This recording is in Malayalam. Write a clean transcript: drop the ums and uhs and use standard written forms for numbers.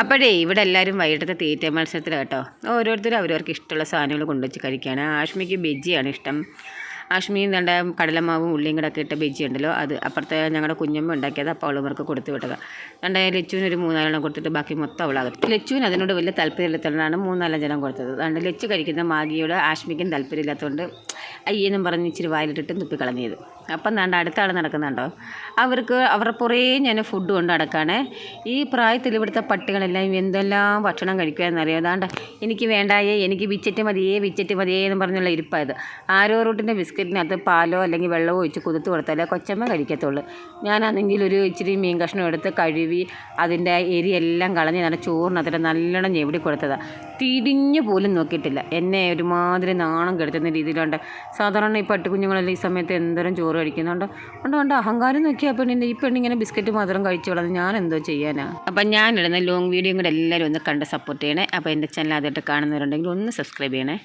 അപ്പോഴേ ഇവിടെ എല്ലാവരും വൈകിട്ടത്തെ തീറ്റ മത്സരത്തിൽ കേട്ടോ, ഓരോരുത്തരും അവരവർക്ക് ഇഷ്ടമുള്ള സാധനങ്ങൾ കൊണ്ടുവച്ച് കഴിക്കുകയാണ്. ആഷ്മിക്ക് ബജ്ജിയാണ് ഇഷ്ടം. ആഷ്മി എന്താ കടലമാവും ഉള്ളിയും കൂടെ ഒക്കെ ഇട്ട ബജ്ജി ഉണ്ടല്ലോ, അത് അപ്പുറത്തെ ഞങ്ങളുടെ കുഞ്ഞമ്മ ഉണ്ടാക്കിയത്. അപ്പോൾ അവൾക്ക് കൊടുത്ത് വിട്ടതാണ്. എന്താ ലച്ചുവിന് ഒരു 3-4 കൊടുത്തിട്ട് ബാക്കി മൊത്തം അവളാകത്ത്. ലച്ചുവിന് അതിനോട് വലിയ താല്പര്യമില്ലാത്തതുകൊണ്ടാണ് 3-4 ജനം കൊടുത്തത്. അതുകൊണ്ട് ലച്ചു കഴിക്കുന്ന മാഗിയോട് ആഷ്മിക്കും താല്പര്യമില്ലാത്തതുകൊണ്ട് അയ്യെന്നും പറഞ്ഞ് ഇച്ചിരി വായിലിട്ടിട്ടും തുപ്പിക്കളഞ്ഞത്. അപ്പം എന്താണ്ട് അടുത്ത ആൾ നടക്കുന്നുണ്ടോ, അവരുടെ പുറേ ഞാൻ ഫുഡ് കൊണ്ട് നടക്കുകയാണ്. ഈ പ്രായത്തിൽ ഇവിടുത്തെ പട്ടികളെല്ലാം എന്തെല്ലാം ഭക്ഷണം കഴിക്കുകയെന്നറിയാം. അതാണ്ട് എനിക്ക് വേണ്ടായേ, എനിക്ക് വിച്ചിട്ട് മതിയേ എന്ന് പറഞ്ഞുള്ള ഇരിപ്പായത്. ആരോ റൂട്ടിൻ്റെ ബിസ്ക്കറ്റിനകത്ത് പാലോ അല്ലെങ്കിൽ വെള്ളമോ ഒഴിച്ച് കുതിർത്ത് കൊടുത്താലേ കൊച്ചമ്മ കഴിക്കത്തുള്ളൂ. ഞാനാണെങ്കിൽ ഒരു ഇച്ചിരി മീൻ കഷ്ണം എടുത്ത് കഴുകി അതിൻ്റെ എരിയെല്ലാം കളഞ്ഞ് നല്ല ചോറിനകത്തിട്ട് നല്ലോണം ഞെവിടി കൊടുത്തതാണ്. തിരിഞ്ഞു പോലും നോക്കിയിട്ടില്ല. എന്നെ ഒരുമാതിരി നാണം കെടുത്തുന്ന രീതിയിലുണ്ട്. സാധാരണ ഈ പട്ടിക്കുഞ്ഞുങ്ങളെല്ലാം ഈ സമയത്ത് എന്തോരം ചോറ് കഴിക്കുന്നുണ്ട്. അതുകൊണ്ട് അഹങ്കാരം നോക്കിയാൽ പെണ്ണിൻ്റെ ഈ പെണ്ണിങ്ങനെ ബിസ്ക്കറ്റ് മാത്രം കഴിച്ചു കളഞ്ഞ് ഞാൻ എന്തോ ചെയ്യാനാ. അപ്പം ഞാനിടുന്ന ലോങ് വീഡിയോയും കൂടെ എല്ലാവരും ഒന്ന് കണ്ട് സപ്പോർട്ട് ചെയ്യണേ. അപ്പോൾ എൻ്റെ ചാനൽ ആദ്യമായിട്ട് കാണുന്നവരുണ്ടെങ്കിൽ ഒന്ന് സബ്സ്ക്രൈബ് ചെയ്യണേ.